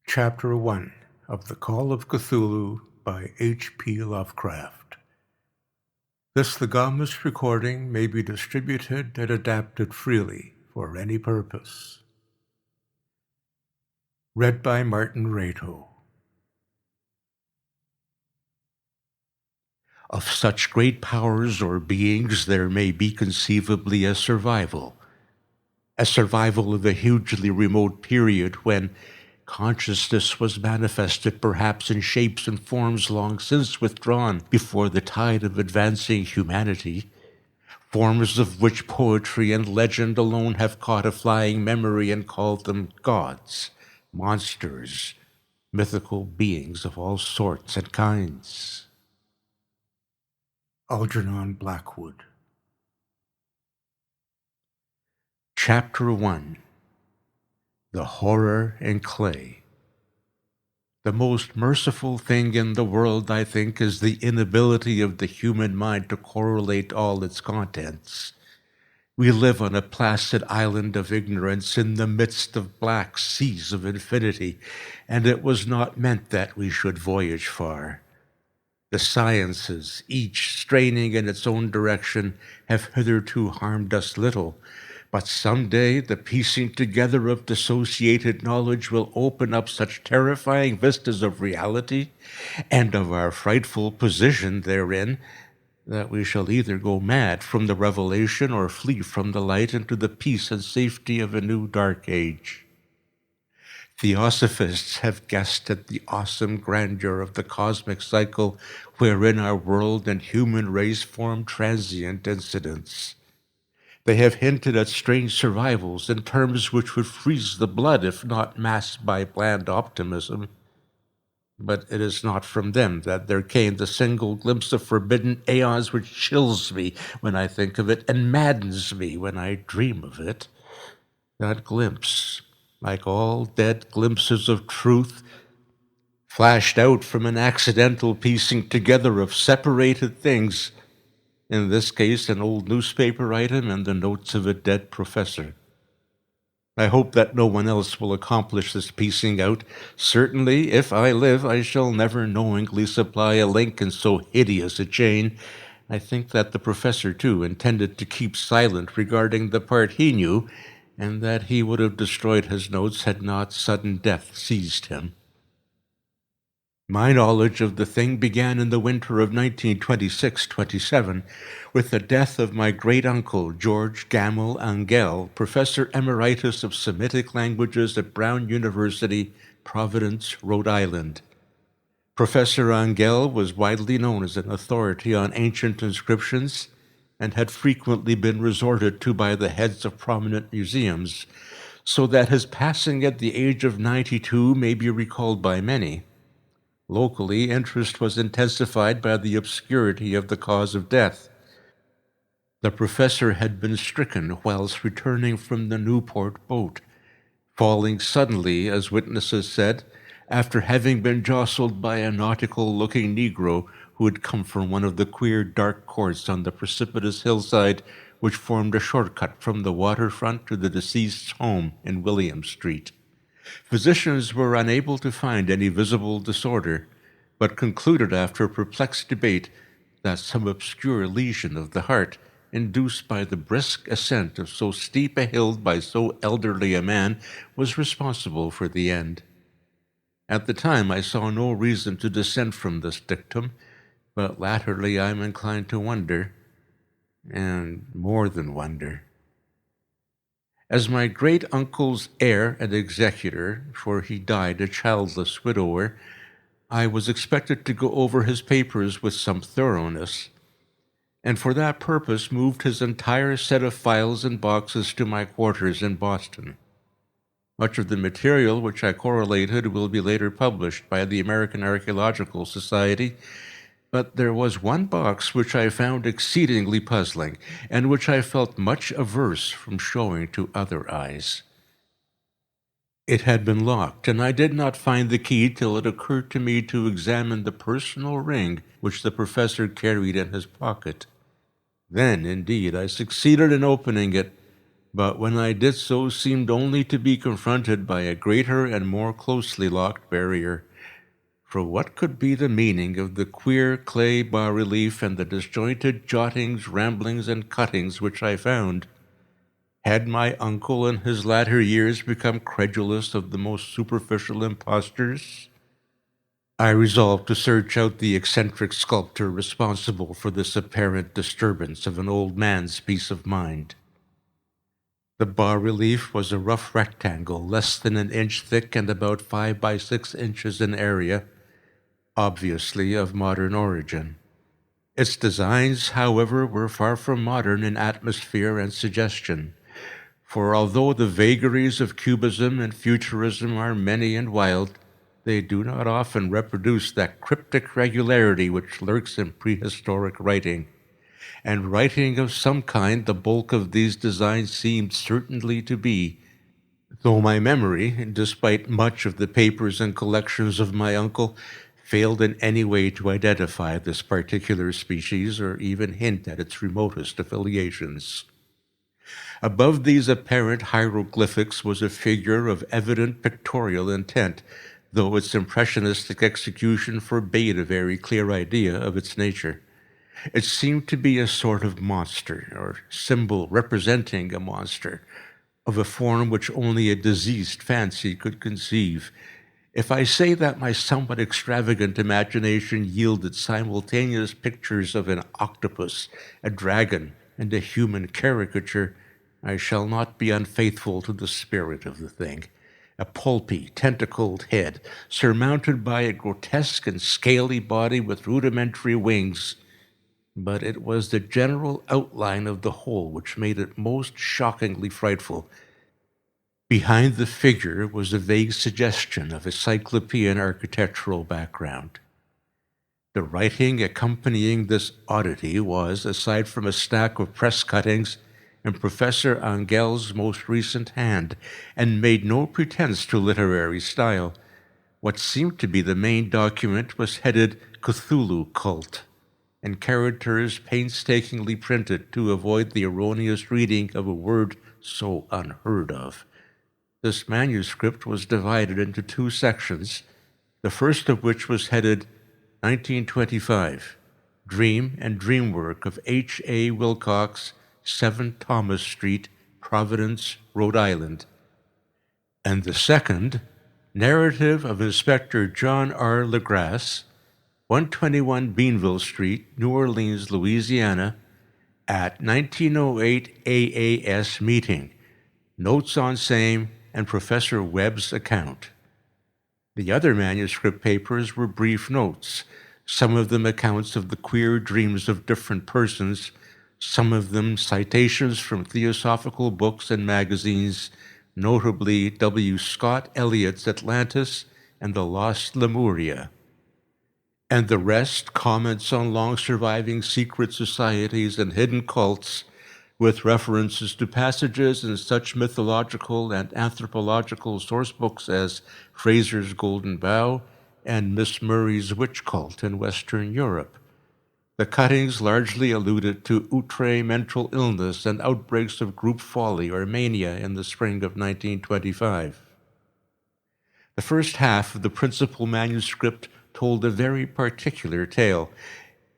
Chapter 1 of The Call of Cthulhu by H.P. Lovecraft. This legamus recording may be distributed and adapted freely for any purpose. Read by Martin Rato. Of such great powers or beings there may be conceivably a survival of a hugely remote period when consciousness was manifested perhaps in shapes and forms long since withdrawn before the tide of advancing humanity, forms of which poetry and legend alone have caught a flying memory and called them gods, monsters, mythical beings of all sorts and kinds. Algernon Blackwood. Chapter 1. The Horror in Clay. The most merciful thing in the world, I think, is the inability of the human mind to correlate all its contents. We live on a placid island of ignorance in the midst of black seas of infinity, and it was not meant that we should voyage far. The sciences, each straining in its own direction, have hitherto harmed us little, but some day the piecing together of dissociated knowledge will open up such terrifying vistas of reality and of our frightful position therein that we shall either go mad from the revelation or flee from the light into the peace and safety of a new dark age. Theosophists have guessed at the awesome grandeur of the cosmic cycle wherein our world and human race form transient incidents. They have hinted at strange survivals in terms which would freeze the blood if not masked by bland optimism. But it is not from them that there came the single glimpse of forbidden aeons which chills me when I think of it and maddens me when I dream of it. That glimpse, like all dead glimpses of truth, flashed out from an accidental piecing together of separated things, in this case an old newspaper item and the notes of a dead professor. I hope that no one else will accomplish this piecing out. Certainly, if I live, I shall never knowingly supply a link in so hideous a chain. I think that the professor, too, intended to keep silent regarding the part he knew, and that he would have destroyed his notes had not sudden death seized him. My knowledge of the thing began in the winter of 1926-27, with the death of my great-uncle, George Gamel Angell, Professor Emeritus of Semitic Languages at Brown University, Providence, Rhode Island. Professor Angell was widely known as an authority on ancient inscriptions and had frequently been resorted to by the heads of prominent museums, so that his passing at the age of 92 may be recalled by many. Locally, interest was intensified by the obscurity of the cause of death. The professor had been stricken whilst returning from the Newport boat, falling suddenly, as witnesses said, after having been jostled by a nautical-looking Negro who had come from one of the queer dark courts on the precipitous hillside which formed a shortcut from the waterfront to the deceased's home in William Street. Physicians were unable to find any visible disorder, but concluded after perplexed debate that some obscure lesion of the heart, induced by the brisk ascent of so steep a hill by so elderly a man, was responsible for the end. At the time I saw no reason to dissent from this dictum, but latterly I am inclined to wonder, and more than wonder. As my great-uncle's heir and executor, for he died a childless widower, I was expected to go over his papers with some thoroughness, and for that purpose moved his entire set of files and boxes to my quarters in Boston. Much of the material which I correlated will be later published by the American Archaeological Society, but there was one box which I found exceedingly puzzling, and which I felt much averse from showing to other eyes. It had been locked, and I did not find the key till it occurred to me to examine the personal ring which the professor carried in his pocket. Then, indeed, I succeeded in opening it, but when I did so seemed only to be confronted by a greater and more closely locked barrier. For what could be the meaning of the queer clay bas-relief and the disjointed jottings, ramblings, and cuttings which I found? Had my uncle in his latter years become credulous of the most superficial impostors? I resolved to search out the eccentric sculptor responsible for this apparent disturbance of an old man's peace of mind. The bas-relief was a rough rectangle, less than an inch thick and about 5 by 6 inches in area, obviously of modern origin. Its designs, however, were far from modern in atmosphere and suggestion, for although the vagaries of cubism and futurism are many and wild, they do not often reproduce that cryptic regularity which lurks in prehistoric writing. And writing of some kind the bulk of these designs seemed certainly to be, though my memory, despite much of the papers and collections of my uncle, failed in any way to identify this particular species or even hint at its remotest affiliations. Above these apparent hieroglyphics was a figure of evident pictorial intent, though its impressionistic execution forbade a very clear idea of its nature. It seemed to be a sort of monster, or symbol representing a monster, of a form which only a diseased fancy could conceive. If I say that my somewhat extravagant imagination yielded simultaneous pictures of an octopus, a dragon, and a human caricature, I shall not be unfaithful to the spirit of the thing. A pulpy, tentacled head, surmounted by a grotesque and scaly body with rudimentary wings. But it was the general outline of the whole which made it most shockingly frightful. Behind the figure was a vague suggestion of a cyclopean architectural background. The writing accompanying this oddity was, aside from a stack of press cuttings, in Professor Angel's most recent hand, and made no pretense to literary style. What seemed to be the main document was headed Cthulhu Cult, and characters painstakingly printed to avoid the erroneous reading of a word so unheard of. This manuscript was divided into 2 sections, the first of which was headed 1925, Dream and Dreamwork of H.A. Wilcox, 7 Thomas Street, Providence, Rhode Island, and the second, Narrative of Inspector John R. Legrasse, 121 Beanville Street, New Orleans, Louisiana, at 1908 AAS meeting, notes on same, and Professor Webb's account. The other manuscript papers were brief notes, some of them accounts of the queer dreams of different persons, some of them citations from theosophical books and magazines, notably W. Scott Eliot's Atlantis and The Lost Lemuria, and the rest comments on long-surviving secret societies and hidden cults, with references to passages in such mythological and anthropological sourcebooks as Fraser's Golden Bough and Miss Murray's Witch Cult in Western Europe. The cuttings largely alluded to outre mental illness and outbreaks of group folly or mania in the spring of 1925. The first half of the principal manuscript told a very particular tale.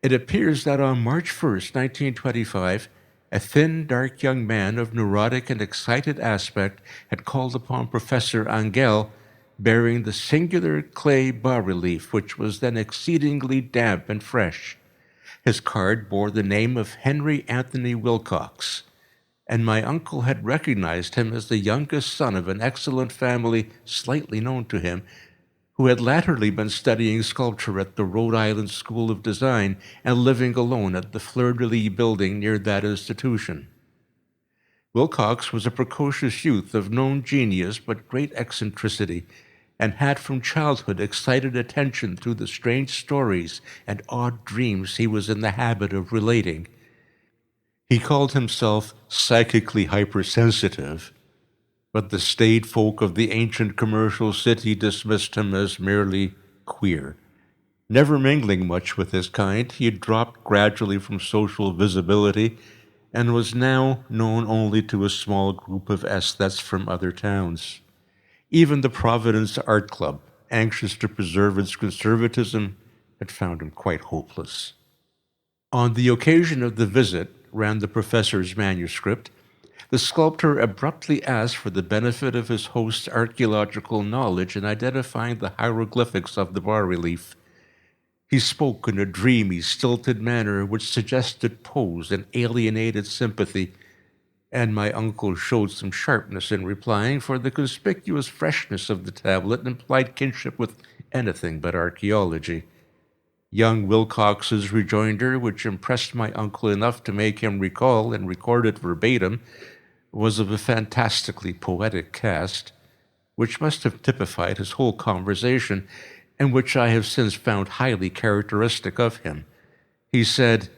It appears that on March 1st, 1925, a thin, dark young man of neurotic and excited aspect had called upon Professor Angel, bearing the singular clay bas-relief, which was then exceedingly damp and fresh. His card bore the name of Henry Anthony Wilcox, and my uncle had recognized him as the youngest son of an excellent family slightly known to him, who had latterly been studying sculpture at the Rhode Island School of Design and living alone at the Fleur-de-Lis building near that institution. Wilcox was a precocious youth of known genius but great eccentricity, and had from childhood excited attention through the strange stories and odd dreams he was in the habit of relating. He called himself psychically hypersensitive, but the staid folk of the ancient commercial city dismissed him as merely queer. Never mingling much with his kind, he had dropped gradually from social visibility and was now known only to a small group of aesthetes from other towns. Even the Providence Art Club, anxious to preserve its conservatism, had found him quite hopeless. On the occasion of the visit, ran the professor's manuscript, the sculptor abruptly asked for the benefit of his host's archaeological knowledge in identifying the hieroglyphics of the bas-relief. He spoke in a dreamy, stilted manner which suggested pose and alienated sympathy, and my uncle showed some sharpness in replying, for the conspicuous freshness of the tablet implied kinship with anything but archaeology. Young Wilcox's rejoinder, which impressed my uncle enough to make him recall and record it verbatim, was of a fantastically poetic cast, which must have typified his whole conversation, and which I have since found highly characteristic of him. He said,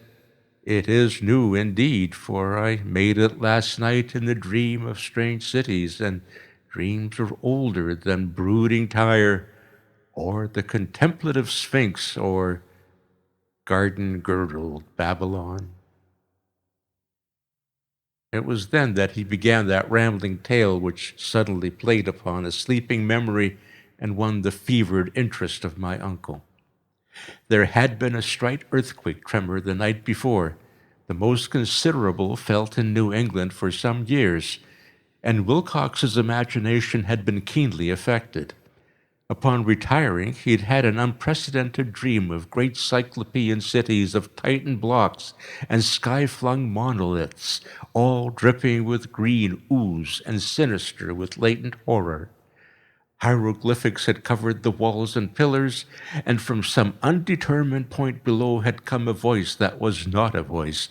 "It is new indeed, for I made it last night in the dream of strange cities, and dreams are older than brooding Tyre, or the contemplative Sphinx, or garden-girdled Babylon." It was then that he began that rambling tale which suddenly played upon a sleeping memory and won the fevered interest of my uncle. There had been a slight earthquake tremor the night before, the most considerable felt in New England for some years, and Wilcox's imagination had been keenly affected. Upon retiring, he had had an unprecedented dream of great cyclopean cities of Titan blocks and sky-flung monoliths, all dripping with green ooze and sinister with latent horror. Hieroglyphics had covered the walls and pillars, and from some undetermined point below had come a voice that was not a voice,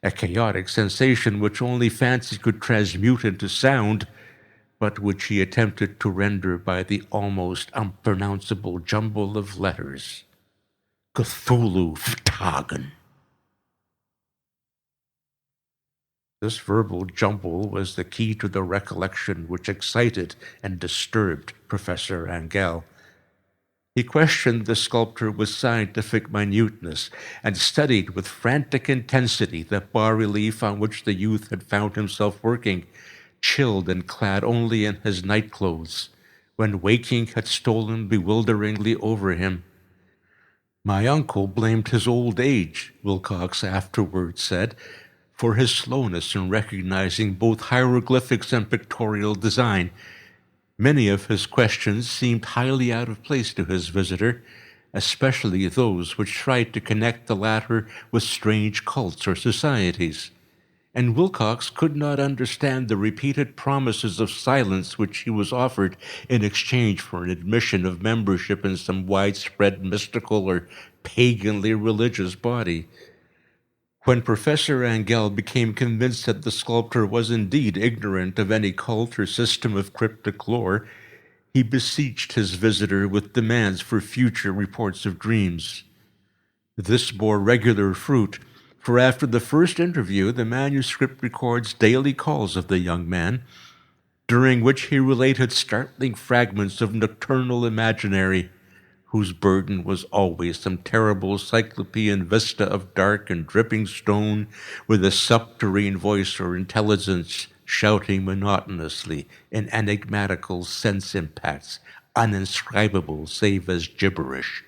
a chaotic sensation which only fancy could transmute into sound, but which he attempted to render by the almost unpronounceable jumble of letters. Cthulhu Phtagon. This verbal jumble was the key to the recollection which excited and disturbed Professor Angell. He questioned the sculptor with scientific minuteness and studied with frantic intensity the bas-relief on which the youth had found himself working, chilled and clad only in his night-clothes, when waking had stolen bewilderingly over him. My uncle blamed his old age, Wilcox afterwards said, for his slowness in recognizing both hieroglyphics and pictorial design. Many of his questions seemed highly out of place to his visitor, especially those which tried to connect the latter with strange cults or societies. And Wilcox could not understand the repeated promises of silence which he was offered in exchange for an admission of membership in some widespread mystical or paganly religious body. When Professor Angell became convinced that the sculptor was indeed ignorant of any cult or system of cryptic lore, he besieged his visitor with demands for future reports of dreams. This bore regular fruit, for after the first interview, the manuscript records daily calls of the young man, during which he related startling fragments of nocturnal imaginary, whose burden was always some terrible cyclopean vista of dark and dripping stone, with a subterranean voice or intelligence shouting monotonously in enigmatical sense impacts, uninscribable save as gibberish.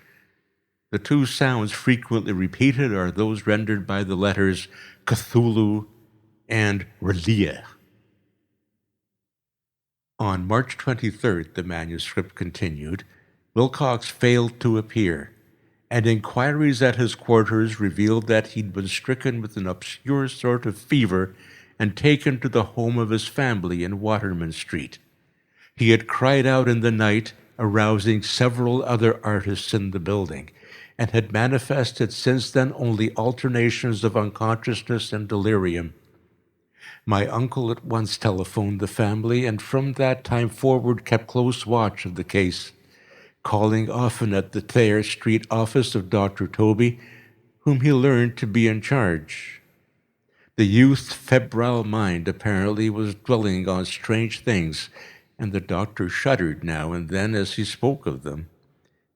The two sounds frequently repeated are those rendered by the letters Cthulhu and Relia. On March 23rd, the manuscript continued, Wilcox failed to appear, and inquiries at his quarters revealed that he'd been stricken with an obscure sort of fever and taken to the home of his family in Waterman Street. He had cried out in the night, arousing several other artists in the building, and had manifested since then only alternations of unconsciousness and delirium. My uncle at once telephoned the family, and from that time forward kept close watch of the case, calling often at the Thayer Street office of Dr. Toby, whom he learned to be in charge. The youth's febrile mind apparently was dwelling on strange things, and the doctor shuddered now and then as he spoke of them.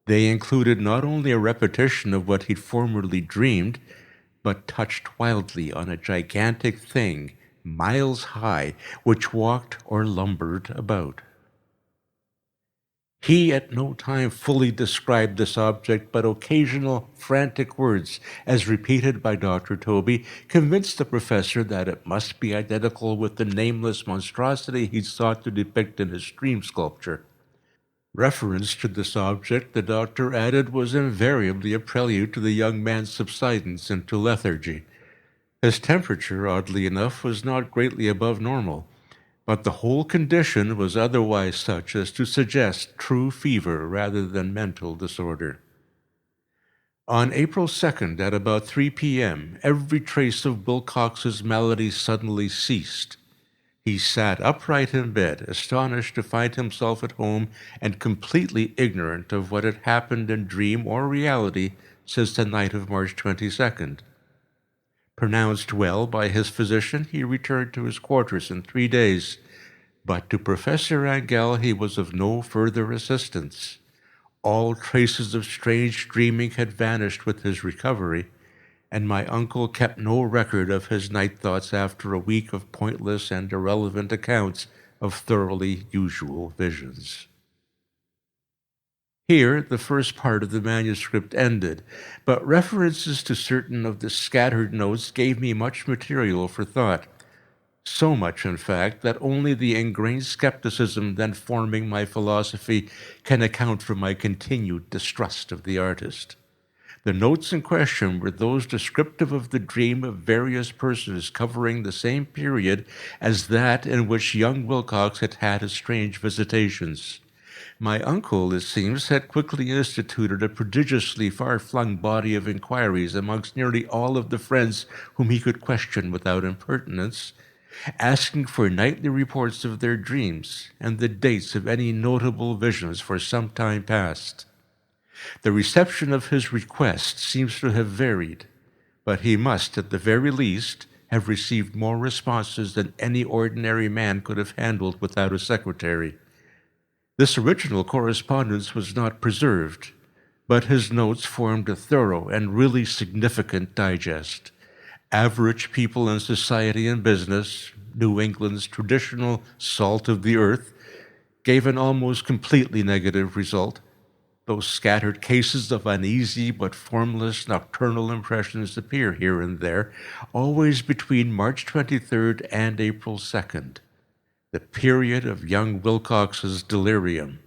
They included not only a repetition of what he'd formerly dreamed, but touched wildly on a gigantic thing, miles high, which walked or lumbered about. He at no time fully described this object, but occasional frantic words, as repeated by Dr. Toby, convinced the professor that it must be identical with the nameless monstrosity he sought to depict in his dream sculpture. Reference to this object, the doctor added, was invariably a prelude to the young man's subsidence into lethargy. His temperature, oddly enough, was not greatly above normal, but the whole condition was otherwise such as to suggest true fever rather than mental disorder. On April 2nd, at about 3 p.m., every trace of Wilcox's malady suddenly ceased. He sat upright in bed, astonished to find himself at home and completely ignorant of what had happened in dream or reality since the night of March 22nd. Pronounced well by his physician, he returned to his quarters in 3 days, but to Professor Angell he was of no further assistance. All traces of strange dreaming had vanished with his recovery, and my uncle kept no record of his night thoughts after a week of pointless and irrelevant accounts of thoroughly usual visions. Here the first part of the manuscript ended, but references to certain of the scattered notes gave me much material for thought. So much, in fact, that only the ingrained skepticism then forming my philosophy can account for my continued distrust of the artist. The notes in question were those descriptive of the dream of various persons covering the same period as that in which young Wilcox had had his strange visitations. My uncle, it seems, had quickly instituted a prodigiously far-flung body of inquiries amongst nearly all of the friends whom he could question without impertinence, asking for nightly reports of their dreams and the dates of any notable visions for some time past. The reception of his request seems to have varied, but he must, at the very least, have received more responses than any ordinary man could have handled without a secretary. This original correspondence was not preserved, but his notes formed a thorough and really significant digest. Average people in society and business, New England's traditional salt of the earth, gave an almost completely negative result. Those scattered cases of uneasy but formless nocturnal impressions appear here and there, always between March 23rd and April 2nd, the period of young Wilcox's delirium.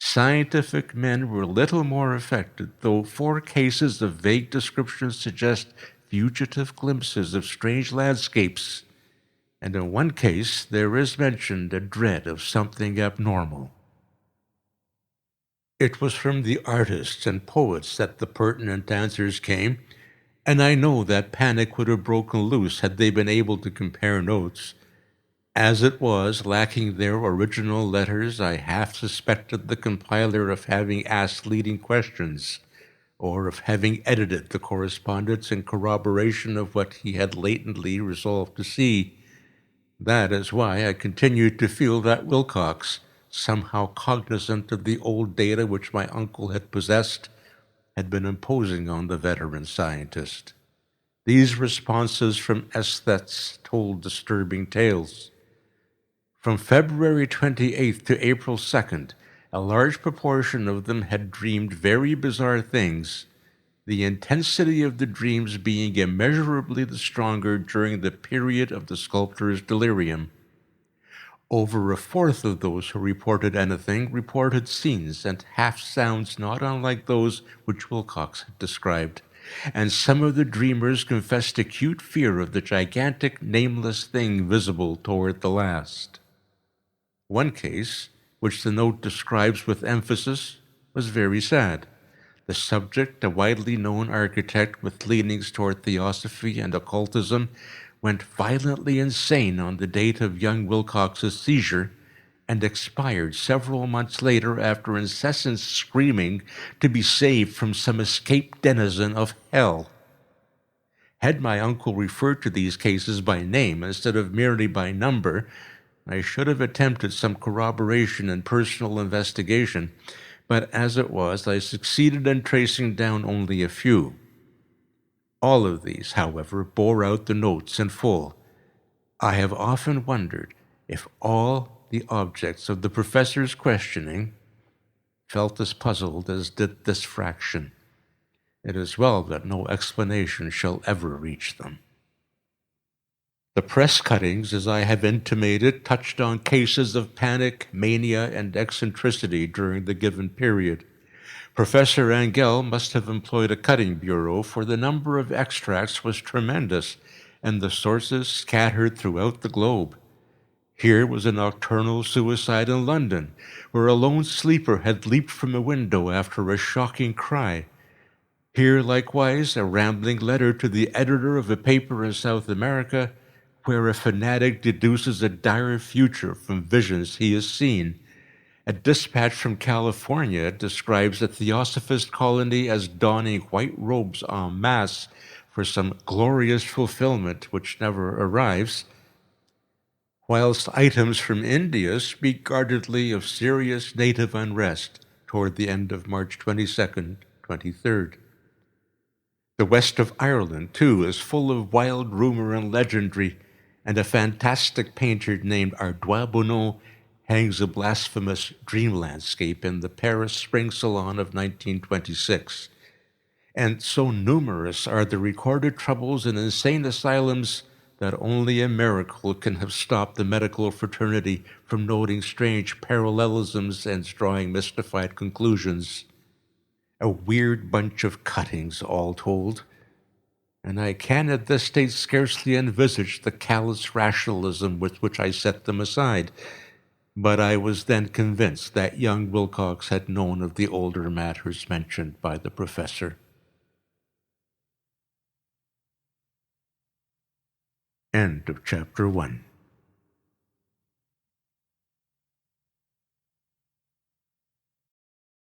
Scientific men were little more affected, though 4 cases of vague descriptions suggest fugitive glimpses of strange landscapes, and in one case there is mentioned a dread of something abnormal. It was from the artists and poets that the pertinent answers came, and I know that panic would have broken loose had they been able to compare notes. As it was, lacking their original letters, I half suspected the compiler of having asked leading questions, or of having edited the correspondence in corroboration of what he had latently resolved to see. That is why I continued to feel that Wilcox, somehow cognizant of the old data which my uncle had possessed, had been imposing on the veteran scientist. These responses from aesthetes told disturbing tales. From February 28th to April 2nd, a large proportion of them had dreamed very bizarre things, the intensity of the dreams being immeasurably the stronger during the period of the sculptor's delirium. Over a fourth of those who reported anything reported scenes and half-sounds not unlike those which Wilcox had described, and some of the dreamers confessed acute fear of the gigantic, nameless thing visible toward the last. One case, which the note describes with emphasis, was very sad. The subject, a widely known architect with leanings toward theosophy and occultism, went violently insane on the date of young Wilcox's seizure and expired several months later after incessant screaming to be saved from some escaped denizen of hell. Had my uncle referred to these cases by name instead of merely by number, I should have attempted some corroboration and personal investigation, but as it was, I succeeded in tracing down only a few. All of these, however, bore out the notes in full. I have often wondered if all the objects of the professor's questioning felt as puzzled as did this fraction. It is well that no explanation shall ever reach them. The press cuttings, as I have intimated, touched on cases of panic, mania, and eccentricity during the given period. Professor Angell must have employed a cutting bureau, for the number of extracts was tremendous, and the sources scattered throughout the globe. Here was a nocturnal suicide in London, where a lone sleeper had leaped from a window after a shocking cry. Here, likewise, a rambling letter to the editor of a paper in South America, where a fanatic deduces a dire future from visions he has seen. A dispatch from California describes a theosophist colony as donning white robes en masse for some glorious fulfillment which never arrives, whilst items from India speak guardedly of serious native unrest toward the end of March 22nd, 23rd. The west of Ireland, too, is full of wild rumor and legendry, and a fantastic painter named Ardois Bonneau hangs a blasphemous dream landscape in the Paris Spring Salon of 1926. And so numerous are the recorded troubles in insane asylums that only a miracle can have stopped the medical fraternity from noting strange parallelisms and drawing mystified conclusions. A weird bunch of cuttings, all told, and I can at this stage scarcely envisage the callous rationalism with which I set them aside. But I was then convinced that young Wilcox had known of the older matters mentioned by the professor. End of chapter 1.